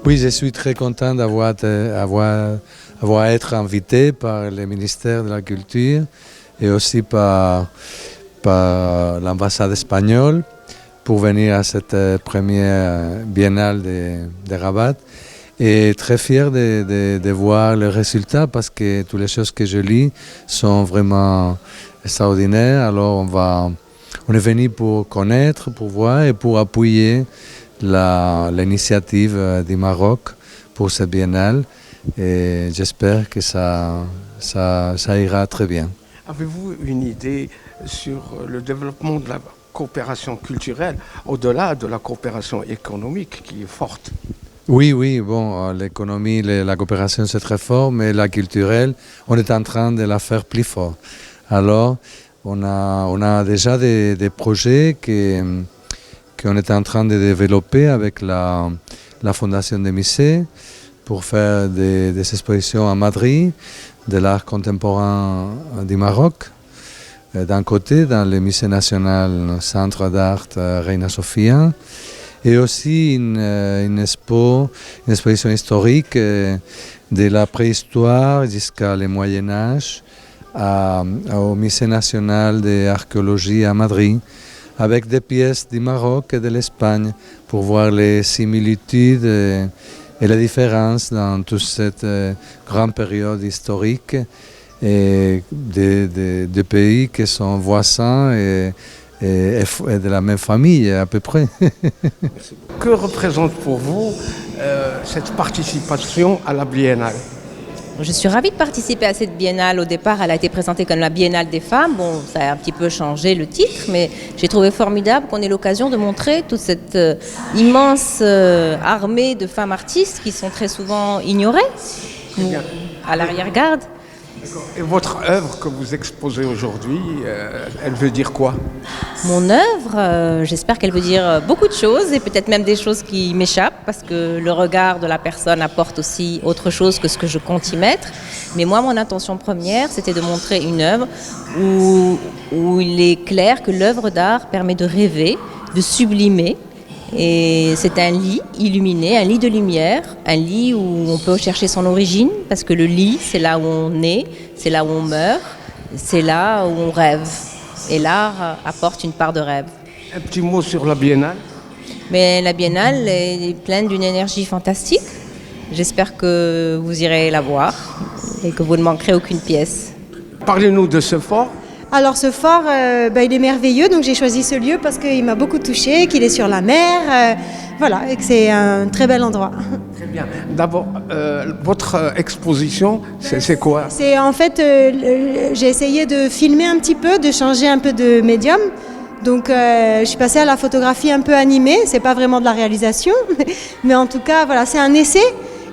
Oui, je suis très content avoir été invité par le ministère de la Culture et aussi par l'ambassade espagnole pour venir à cette première biennale de Rabat. Et très fier de voir les résultats parce que toutes les choses que je lis sont vraiment extraordinaires. Alors on est venu pour connaître, pour voir et pour appuyer l'initiative du Maroc pour cette biennale. Et j'espère que ça ira très bien. Avez-vous une idée sur le développement de la coopération culturelle au-delà de la coopération économique qui est forte? Oui, bon, l'économie, la coopération c'est très fort, mais la culturelle, on est en train de la faire plus fort. Alors, on a déjà des projets qu'on est en train de développer avec la Fondation des Musées pour faire des expositions à Madrid de l'art contemporain du Maroc. D'un côté, dans le Musée national Centre d'art Reina Sofia, et aussi une exposition historique de la préhistoire jusqu'à le Moyen-Âge au Musée national d'archéologie à Madrid, avec des pièces du Maroc et de l'Espagne pour voir les similitudes et les différences dans toute cette grande période historique et des pays qui sont voisins et de la même famille à peu près. Que représente pour vous cette participation à la Biennale? Je suis ravie de participer à cette biennale. Au départ, elle a été présentée comme la Biennale des femmes. Bon, ça a un petit peu changé le titre, mais j'ai trouvé formidable qu'on ait l'occasion de montrer toute cette immense armée de femmes artistes qui sont très souvent ignorées, à l'arrière-garde. Et votre œuvre que vous exposez aujourd'hui, elle veut dire quoi? Mon œuvre, j'espère qu'elle veut dire beaucoup de choses et peut-être même des choses qui m'échappent parce que le regard de la personne apporte aussi autre chose que ce que je compte y mettre. Mais moi, mon intention première, c'était de montrer une œuvre où il est clair que l'œuvre d'art permet de rêver, de sublimer. Et c'est un lit illuminé, un lit de lumière, un lit où on peut chercher son origine, parce que le lit, c'est là où on est, c'est là où on meurt, c'est là où on rêve. Et l'art apporte une part de rêve. Un petit mot sur la Biennale. Mais la Biennale est pleine d'une énergie fantastique. J'espère que vous irez la voir et que vous ne manquerez aucune pièce. Parlez-nous de ce fort. Alors ce fort, il est merveilleux, donc j'ai choisi ce lieu parce qu'il m'a beaucoup touchée, qu'il est sur la mer, voilà, et que c'est un très bel endroit. Très bien. D'abord, votre exposition, c'est quoi? C'est en fait, j'ai essayé de filmer un petit peu, de changer un peu de médium. Donc je suis passée à la photographie un peu animée, c'est pas vraiment de la réalisation, mais en tout cas, voilà, c'est un essai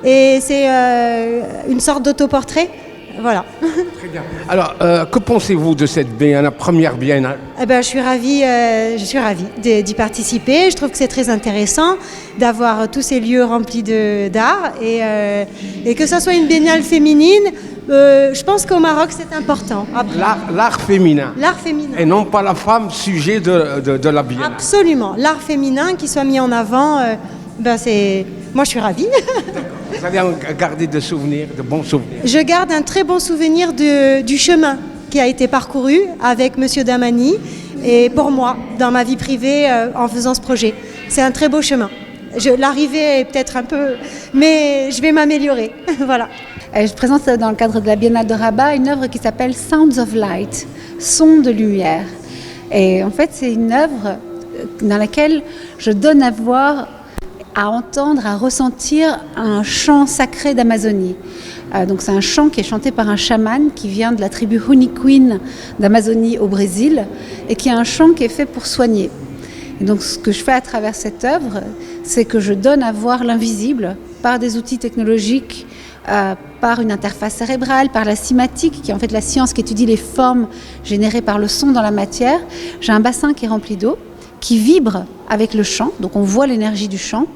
et c'est une sorte d'autoportrait. Voilà. Très bien. Alors, que pensez-vous de cette première biennale? Je suis ravie d'y participer. Je trouve que c'est très intéressant d'avoir tous ces lieux remplis d'art et que ça soit une biennale féminine. Je pense qu'au Maroc, c'est important. L'art féminin. L'art féminin. Et non pas la femme sujet de la biennale. Absolument. L'art féminin qui soit mis en avant, moi, je suis ravie. Vous allez en garder de bons souvenirs. Je garde un très bon souvenir du chemin qui a été parcouru avec Monsieur Damani et pour moi, dans ma vie privée, en faisant ce projet. C'est un très beau chemin. L'arrivée est peut-être un peu... mais je vais m'améliorer. Voilà. Je présente dans le cadre de la Biennale de Rabat une œuvre qui s'appelle Sounds of Light, Sons de lumière. Et en fait, c'est une œuvre dans laquelle je donne à voir, à entendre, à ressentir un chant sacré d'Amazonie. Donc c'est un chant qui est chanté par un chaman qui vient de la tribu Huniquin d'Amazonie au Brésil et qui est un chant qui est fait pour soigner. Et donc ce que je fais à travers cette œuvre, c'est que je donne à voir l'invisible par des outils technologiques, par une interface cérébrale, par la cymatique, qui est en fait la science qui étudie les formes générées par le son dans la matière. J'ai un bassin qui est rempli d'eau, qui vibre avec le chant, donc on voit l'énergie du chant.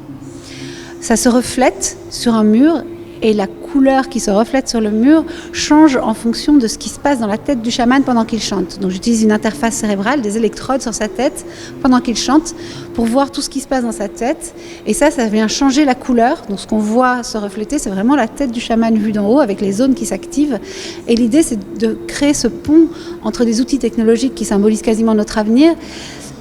Ça se reflète sur un mur et la couleurs qui se reflètent sur le mur changent en fonction de ce qui se passe dans la tête du chaman pendant qu'il chante. Donc j'utilise une interface cérébrale, des électrodes sur sa tête pendant qu'il chante pour voir tout ce qui se passe dans sa tête. Et ça vient changer la couleur. Donc ce qu'on voit se refléter, c'est vraiment la tête du chaman vue d'en haut avec les zones qui s'activent. Et l'idée, c'est de créer ce pont entre des outils technologiques qui symbolisent quasiment notre avenir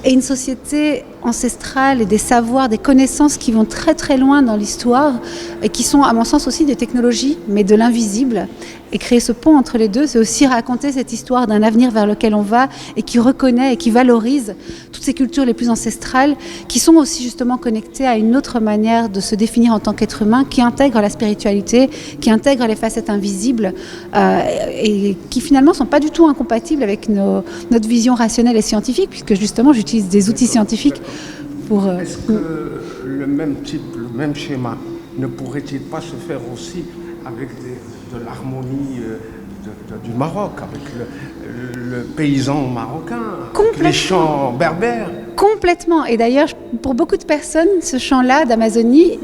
et une société ancestrale et des savoirs, des connaissances qui vont très très loin dans l'histoire et qui sont à mon sens aussi des technologies, mais de l'invisible. Et créer ce pont entre les deux, c'est aussi raconter cette histoire d'un avenir vers lequel on va et qui reconnaît et qui valorise toutes ces cultures les plus ancestrales qui sont aussi justement connectées à une autre manière de se définir en tant qu'être humain, qui intègre la spiritualité, qui intègre les facettes invisibles et qui finalement ne sont pas du tout incompatibles avec notre vision rationnelle et scientifique, puisque justement j'utilise des outils scientifiques pour... Est-ce que le même schéma ne pourrait-il pas se faire aussi avec de l'harmonie du Maroc, avec le paysan marocain, avec les chants berbères? Complètement. Et d'ailleurs, pour beaucoup de personnes, ce chant-là d'Amazonie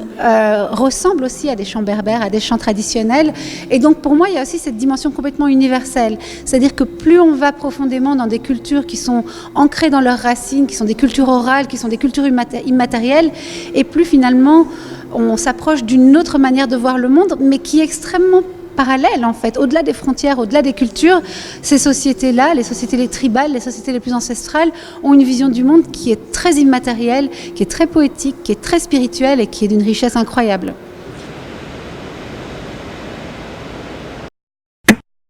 ressemble aussi à des chants berbères, à des chants traditionnels. Et donc, pour moi, il y a aussi cette dimension complètement universelle. C'est-à-dire que plus on va profondément dans des cultures qui sont ancrées dans leurs racines, qui sont des cultures orales, qui sont des cultures immatérielles, et plus finalement, on s'approche d'une autre manière de voir le monde, mais qui est extrêmement parallèle en fait, au-delà des frontières, au-delà des cultures. Ces sociétés-là, les sociétés tribales, les sociétés les plus ancestrales, ont une vision du monde qui est très immatérielle, qui est très poétique, qui est très spirituelle et qui est d'une richesse incroyable.